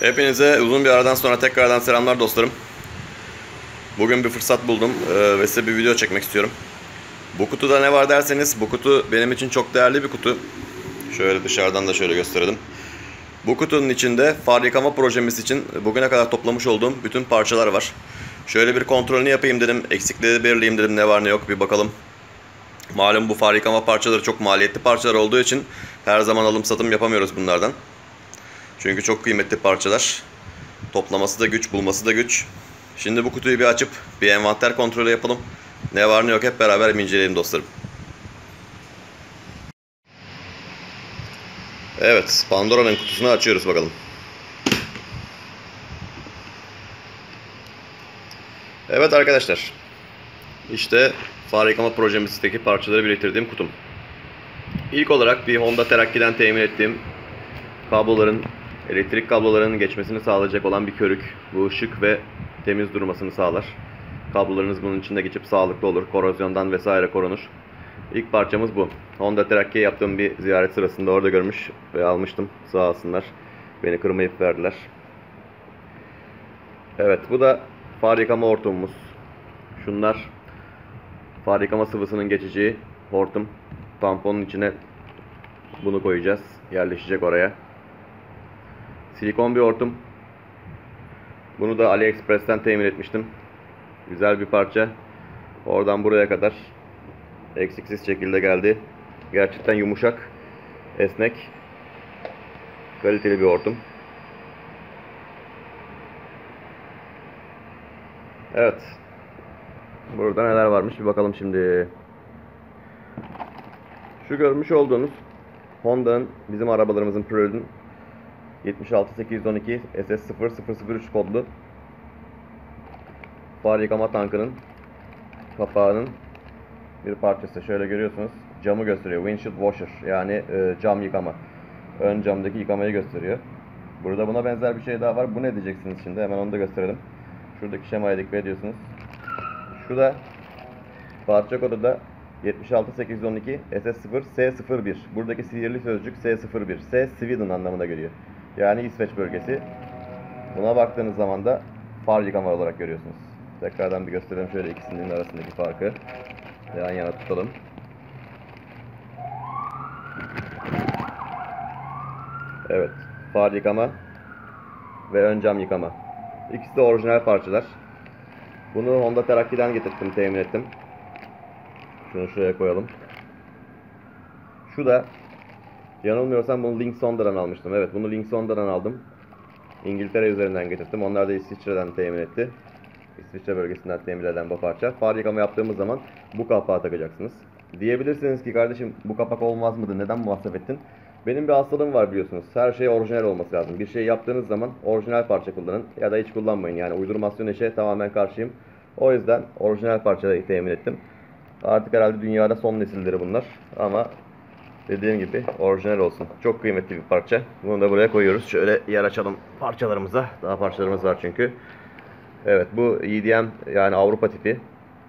Hepinize uzun bir aradan sonra tekrardan selamlar dostlarım. Bugün bir fırsat buldum ve size bir video çekmek istiyorum. Bu kutuda ne var derseniz, bu kutu benim için çok değerli bir kutu. Şöyle dışarıdan da şöyle gösterelim. Bu kutunun içinde far yıkama projemiz için bugüne kadar toplamış olduğum bütün parçalar var. Şöyle bir kontrolünü yapayım dedim, eksikleri belirleyeyim dedim, ne var ne yok bir bakalım. Malum bu far yıkama parçaları çok maliyetli parçalar olduğu için her zaman alım satım yapamıyoruz bunlardan. Çünkü çok kıymetli parçalar. Toplaması da güç, bulması da güç. Şimdi bu kutuyu bir açıp bir envanter kontrolü yapalım. Ne var ne yok hep beraber inceleyelim dostlarım. Evet, Pandora'nın kutusunu açıyoruz bakalım. Evet arkadaşlar. İşte far yıkama projemizdeki parçaları biriktirdiğim kutum. İlk olarak bir Honda Terakki'den temin ettiğim kabloların, elektrik kablolarının geçmesini sağlayacak olan bir körük. Bu ışık ve temiz durmasını sağlar. Kablolarınız bunun içinde geçip sağlıklı olur. Korozyondan vesaire korunur. İlk parçamız bu. Honda Terakki'ye yaptığım bir ziyaret sırasında orada görmüş ve almıştım. Sağ olsunlar. Beni kırmayıp verdiler. Evet, bu da far yıkama hortumumuz. Şunlar far yıkama sıvısının geçeceği hortum. Tamponun içine bunu koyacağız. Yerleşecek oraya. Silikon bir hortum. Bunu da AliExpress'ten temin etmiştim. Güzel bir parça. Oradan buraya kadar eksiksiz şekilde geldi. Gerçekten yumuşak, esnek, kaliteli bir hortum. Evet. Burada neler varmış bir bakalım şimdi. Şu görmüş olduğunuz Honda'nın, bizim arabalarımızın Prelude'ün 76812 SS0003 kodlu far yıkama tankının kapağının bir parçası. Şöyle görüyorsunuz, camı gösteriyor. Windshield washer, yani cam yıkama. Ön camdaki yıkamayı gösteriyor. Burada buna benzer bir şey daha var. Bu ne diyeceksiniz şimdi? Hemen onu da gösterelim. Şuradaki şemaya dikkat ediyorsunuz. Şu da parça kodu da 76812 SS0 S01. Buradaki sihirli sözcük S01. S Sweden anlamına geliyor. Yani İsveç bölgesi. Buna baktığınız zaman da far yıkama olarak görüyorsunuz. Tekrardan bir gösterelim şöyle ikisinin arasındaki farkı. Yan yana tutalım. Evet, far yıkama ve ön cam yıkama. İkisi de orijinal parçalar. Bunu Honda Terakki'den getirdim, temin ettim. Şunu şuraya koyalım. Şu da, yanılmıyorsam bunu Linkson'dan almıştım. Evet, bunu Linkson'dan aldım. İngiltere üzerinden getirdim. Onlar da İsviçre'den temin etti. İsviçre bölgesinden temin eden bu parça. Far yıkama yaptığımız zaman bu kapağı takacaksınız. Diyebilirsiniz ki kardeşim bu kapak olmaz mıydı? Neden masraf ettin? Benim bir hastalığım var biliyorsunuz. Her şey orijinal olması lazım. Bir şey yaptığınız zaman orijinal parça kullanın ya da hiç kullanmayın. Yani uydurmasyon işe tamamen karşıyım. O yüzden orijinal parçayı temin ettim. Artık herhalde dünyada son nesilleri bunlar. Ama dediğim gibi orijinal olsun. Çok kıymetli bir parça. Bunu da buraya koyuyoruz. Şöyle yer açalım parçalarımıza. Daha parçalarımız var çünkü. Evet, bu EDM yani Avrupa tipi.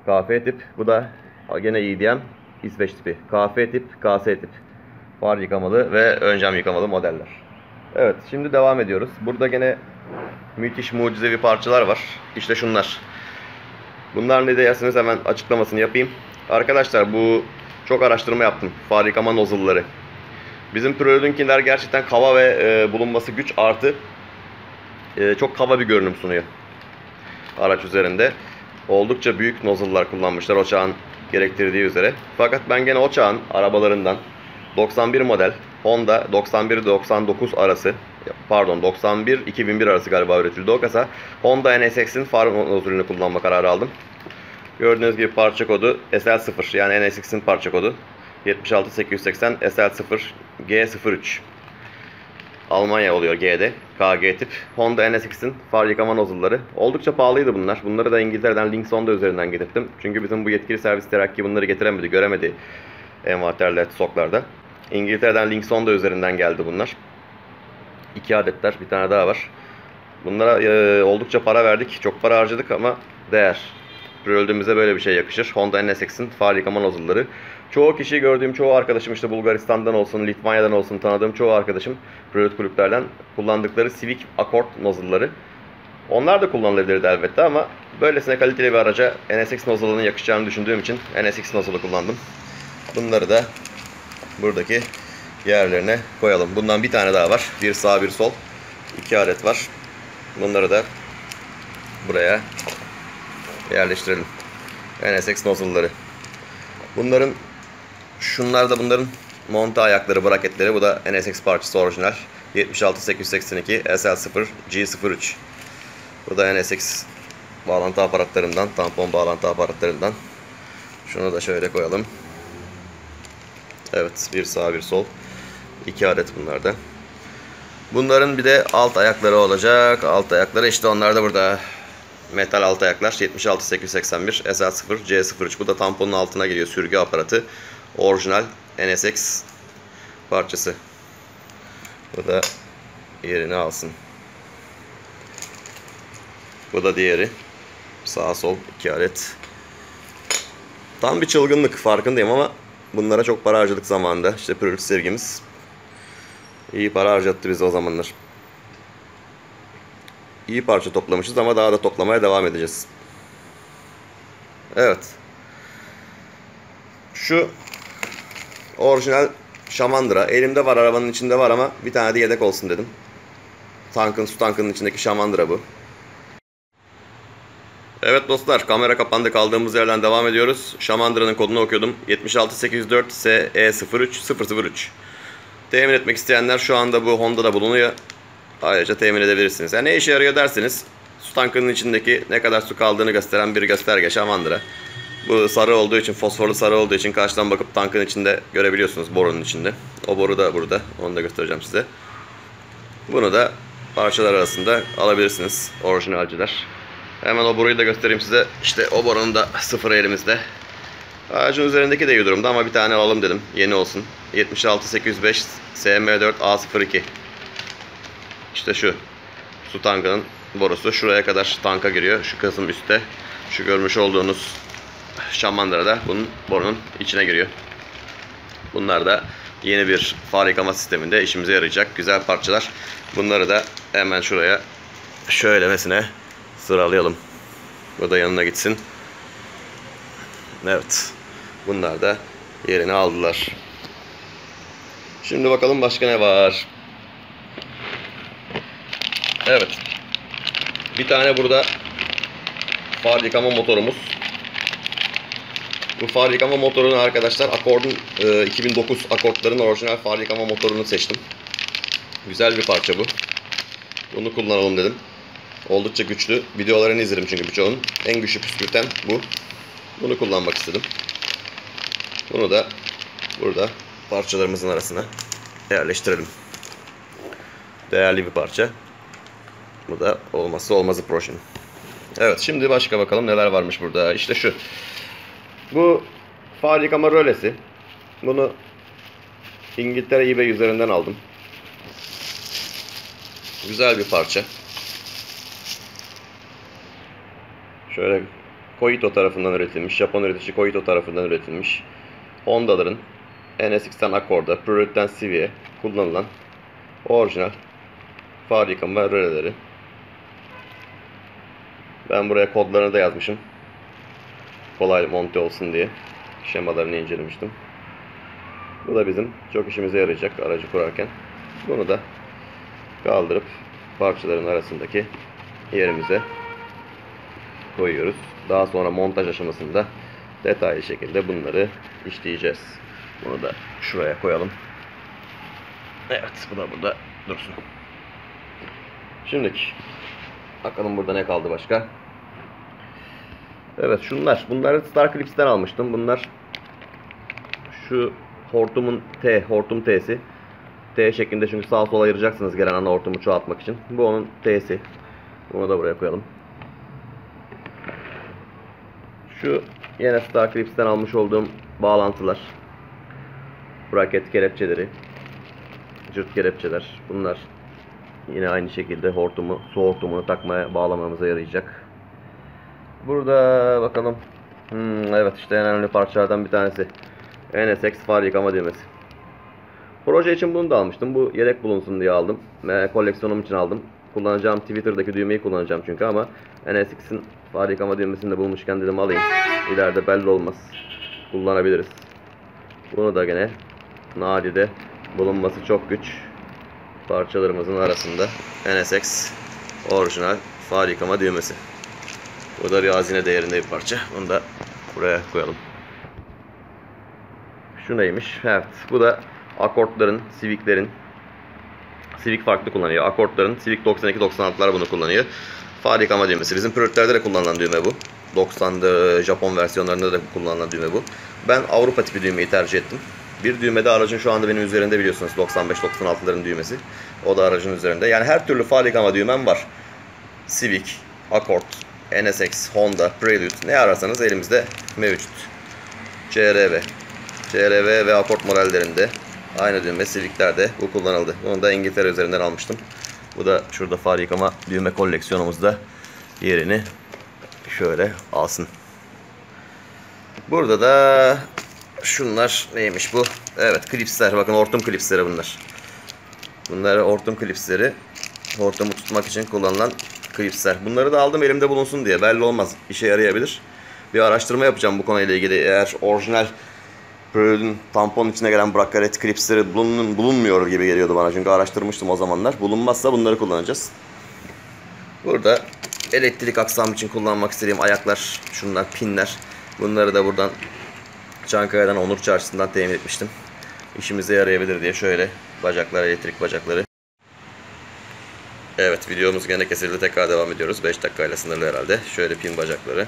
KF tip. Bu da gene EDM İsveç tipi. KF tip, KS tip. Far yıkamalı ve ön cam yıkamalı modeller. Evet, şimdi devam ediyoruz. Burada gene müthiş mucizevi parçalar var. İşte şunlar. Bunlar ne dersiniz, hemen açıklamasını yapayım. Arkadaşlar, bu çok araştırma yaptım. Far yıkama nozzle'ları. Bizim Prelude'ünkiler gerçekten kava ve bulunması güç artı çok kava bir görünüm sunuyor. Araç üzerinde. Oldukça büyük nozzle'lar kullanmışlar o çağın gerektirdiği üzere. Fakat ben gene o çağın arabalarından 91 model Honda 91-99 arası, pardon 91-2001 arası galiba üretildi o kasa, Honda NSX'in far nozzle'ünü kullanma kararı aldım. Gördüğünüz gibi parça kodu SL0, yani NSX'in parça kodu 76880 SL0 G03. Almanya oluyor G'de. KG tip. Honda NSX'in far yıkama nozzle'ları. Oldukça pahalıydı bunlar. Bunları da İngiltere'den Linkson'da üzerinden getirdim. Çünkü bizim bu yetkili servis Terakki bunları getiremedi, göremedi envanterler, stoklarda. İngiltere'den Linkson'da üzerinden geldi bunlar. 2 adetler, bir tane daha var. Bunlara oldukça para verdik. Çok para harcadık ama değer. Prelude'ümüze böyle bir şey yakışır. Honda NSX'in far yıkama nozulları. Çoğu kişi gördüğüm, çoğu arkadaşım işte Bulgaristan'dan olsun, Litvanya'dan olsun tanıdığım çoğu arkadaşım Prelude kulüplerden kullandıkları Civic Accord nozulları. Onlar da kullanılabilirdi elbette ama böylesine kaliteli bir araca NSX nozulunun yakışacağını düşündüğüm için NSX nozulu kullandım. Bunları da buradaki yerlerine koyalım. Bundan bir tane daha var. Bir sağ bir sol. 2 adet var. Bunları da buraya yerleştirelim. NSX nozulları. Şunlar da bunların monte ayakları, braketleri. Bu da NSX parçası orijinal. 76882 SL0 G03. Bu da NSX bağlantı aparatlarından, tampon bağlantı aparatlarından. Şunu da şöyle koyalım. Evet, bir sağ bir sol. 2 adet bunlarda. Bunların bir de alt ayakları olacak. Alt ayakları işte onlar da burada. Metal alt ayaklar 76881 SL0 C03. Bu da tamponun altına geliyor, sürgü aparatı. Orijinal NSX parçası. Bu da yerini alsın. Bu da diğeri. Sağ sol 2 adet. Tam bir çılgınlık, farkındayım ama bunlara çok para harcadık zamanında. İşte Prelude sevgimiz iyi para harcattı bize o zamanlar. İyi parça toplamışız ama daha da toplamaya devam edeceğiz. Evet. Şu orijinal şamandıra. Elimde var, arabanın içinde var ama bir tane de yedek olsun dedim. Su tankının içindeki şamandıra bu. Evet dostlar, kamera kapandı, kaldığımız yerden devam ediyoruz. Şamandıra'nın kodunu okuyordum. 76804 SE03003. Temin etmek isteyenler şu anda bu Honda'da bulunuyor. Ayrıca temin edebilirsiniz. Yani ne işe yarıyor derseniz, su tankının içindeki ne kadar su kaldığını gösteren bir gösterge şamandıra. Bu sarı olduğu için, fosforlu sarı olduğu için karşıdan bakıp tankın içinde görebiliyorsunuz, borunun içinde. O boru da burada. Onu da göstereceğim size. Bunu da parçalar arasında alabilirsiniz orijinalciler. Hemen o boruyu da göstereyim size. İşte o borunun da sıfırı elimizde. Ağacın üzerindeki de iyi durumda ama bir tane alalım dedim. Yeni olsun. 76805 SM4A02. İşte şu. Su tankının borusu. Şuraya kadar tanka giriyor. Şu kısım üstte. Şu görmüş olduğunuz şamandıra da bunun borunun içine giriyor. Bunlar da yeni bir far yıkama sisteminde işimize yarayacak güzel parçalar. Bunları da hemen şuraya şöylemesine sıralayalım. Bu da yanına gitsin. Evet. Bunlar da yerini aldılar. Şimdi bakalım başka ne var. Evet. Bir tane burada far yıkama motorumuz. Bu far yıkama motorunu arkadaşlar Accord'un 2009 Accord'ların orijinal far yıkama motorunu seçtim. Güzel bir parça bu. Bunu kullanalım dedim. Oldukça güçlü. Videolarını izledim çünkü birçoğunun. En güçlü püskürten bu. Bunu kullanmak istedim. Bunu da burada parçalarımızın arasına yerleştirelim. Değerli bir parça. Bu da olmazsa olmazı Proşin. Evet, şimdi başka bakalım neler varmış burada. İşte şu. Bu far yıkama rölesi. Bunu İngiltere eBay üzerinden aldım. Güzel bir parça. Şöyle Koito tarafından üretilmiş. Japon üretici Koito tarafından üretilmiş. Honda'ların NSX'ten Accord'a, Prelude'den Civic'e kullanılan orijinal far yıkama röleleri. Ben buraya kodlarını da yazmışım. Kolay monte olsun diye şemalarını incelemiştim. Bu da bizim çok işimize yarayacak aracı kurarken. Bunu da kaldırıp parçaların arasındaki yerimize koyuyoruz. Daha sonra montaj aşamasında detaylı şekilde bunları işleyeceğiz. Bunu da şuraya koyalım. Evet, bu da burada dursun. Şimdiki bakalım burada ne kaldı başka. Evet, bunları Star Clips'ten almıştım. Bunlar şu hortumun hortum T'si. T şeklinde, çünkü sağa sola ayıracaksınız gelen ana hortumu çoğaltmak için. Bu onun T'si. Bunu da buraya koyalım. Şu yine Star Clips'ten almış olduğum bağlantılar. Braket kelepçeleri. Cırt kelepçeler. Bunlar yine aynı şekilde su hortumunu takmaya, bağlamamıza yarayacak. Burada bakalım. Evet, işte en önemli parçalardan bir tanesi. NSX far yıkama düğmesi. Proje için bunu da almıştım. Bu yedek bulunsun diye aldım. Koleksiyonum için aldım. Kullanacağım Twitter'daki düğmeyi kullanacağım çünkü, ama NSX'in far yıkama düğmesini de bulmuşken dedim alayım. İleride belli olmaz, kullanabiliriz. Bunu da gene nadide, bulunması çok güç parçalarımızın arasında NSX orijinal far yıkama düğmesi. Bu da bir hazine değerinde bir parça. Bunu da buraya koyalım. Şu neymiş? Evet, bu da Accord'ların, Civic'lerin, Civic farklı kullanıyor. Accord'ların Civic 92-96'lar bunu kullanıyor. Far yıkama düğmesi. Bizim Peugeot'lerde de kullanılan düğme bu. 90'da Japon versiyonlarında da kullanılan düğme bu. Ben Avrupa tipi düğmeyi tercih ettim. Bir düğmede aracın şu anda benim üzerinde, biliyorsunuz 95-96'ların düğmesi. O da aracın üzerinde. Yani her türlü far yıkama düğmem var. Civic, Accord, NSX, Honda, Prelude, ne ararsanız elimizde mevcut. CR-V ve Accord modellerinde aynı düğme Civic'lerde bu kullanıldı. Bunu da İngiltere üzerinden almıştım. Bu da şurada far yıkama düğme koleksiyonumuzda yerini şöyle alsın. Burada da şunlar neymiş bu? Evet, klipsler. Bakın, hortum klipsleri bunlar. Bunlar hortum klipsleri. Hortumu tutmak için kullanılan klipsler. Bunları da aldım elimde bulunsun diye. Belli olmaz, işe yarayabilir. Bir araştırma yapacağım bu konuyla ilgili. Eğer orijinal Prelude'un tampon içine gelen brakaret klipsleri bulunmuyor gibi geliyordu bana. Çünkü araştırmıştım o zamanlar. Bulunmazsa bunları kullanacağız. Burada elektrik aksam için kullanmak istediğim ayaklar. Şunlar pinler. Bunları da buradan Çankaya'dan, Onur Çarşısı'ndan temin etmiştim. İşimize yarayabilir diye. Şöyle bacaklar, elektrik bacakları. Evet, videomuz gene kesildi. Tekrar devam ediyoruz. 5 dakikayla sınırlı herhalde. Şöyle pin bacakları.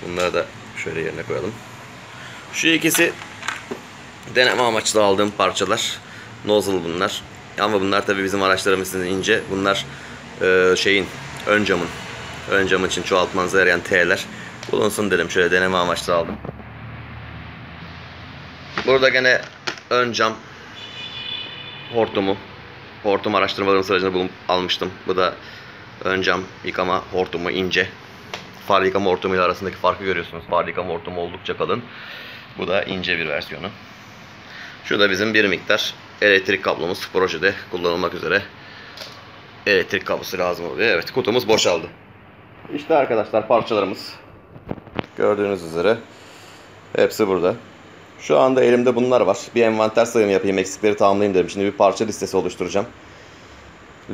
Bunları da şöyle yerine koyalım. Şu ikisi deneme amaçlı aldığım parçalar. Nozzle bunlar. Ama bunlar tabii bizim araçlarımızın ince. Bunlar ön camın için çoğaltmanıza yarayan T'ler. Bulunsun dedim. Şöyle deneme amaçlı aldım. Burada gene ön cam hortum araştırmalarım sırasında almıştım. Bu da ön cam yıkama hortumu, ince. Far yıkama hortumu ile arasındaki farkı görüyorsunuz. Far yıkama hortumu oldukça kalın. Bu da ince bir versiyonu. Şu da bizim bir miktar elektrik kablomuz. Projede kullanılmak üzere elektrik kablosu lazım oluyor. Evet, kutumuz boşaldı. İşte arkadaşlar, parçalarımız. Gördüğünüz üzere hepsi burada. Şu anda elimde bunlar var. Bir envanter sayımı yapayım, eksikleri tamamlayayım dedim. Şimdi bir parça listesi oluşturacağım.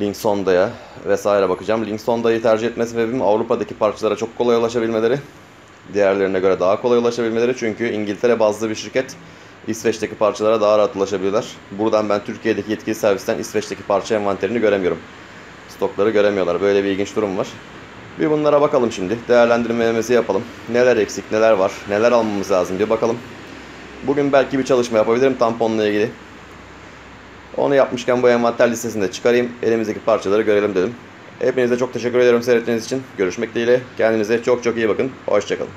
Linksonda'ya vesaire bakacağım. Linksonda'yı tercih etme sebebim, Avrupa'daki parçalara çok kolay ulaşabilmeleri. Diğerlerine göre daha kolay ulaşabilmeleri. Çünkü İngiltere bazlı bir şirket, İsveç'teki parçalara daha rahat ulaşabiliyorlar. Buradan ben Türkiye'deki yetkili servisten İsveç'teki parça envanterini göremiyorum. Stokları göremiyorlar. Böyle bir ilginç durum var. Bir bunlara bakalım şimdi. Değerlendirmemizi yapalım. Neler eksik, neler var, neler almamız lazım diye bakalım. Bugün belki bir çalışma yapabilirim tamponla ilgili. Onu yapmışken bu envanter listesini de çıkarayım. Elimizdeki parçaları görelim dedim. Hepinize çok teşekkür ederim seyrettiğiniz için. Görüşmek dileğiyle. Kendinize çok çok iyi bakın. Hoşça kalın.